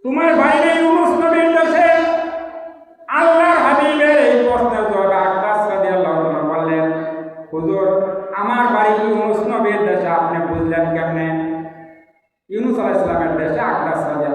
তোমার বাইরে ইউনুস নবীর দেশে আল্লাহর হাবিবের এই প্রশ্নের জবাবে আব্বাস রাদিয়াল্লাহু তাআলা বললেন, হুজুর আমার বাড়ি ইউনুস নবীর দেশে আপনি বুঝলেন কেমনে? ইউনুস আলাইহিস সালামের দেশে আব্বাস রাদিয়াল্লাহু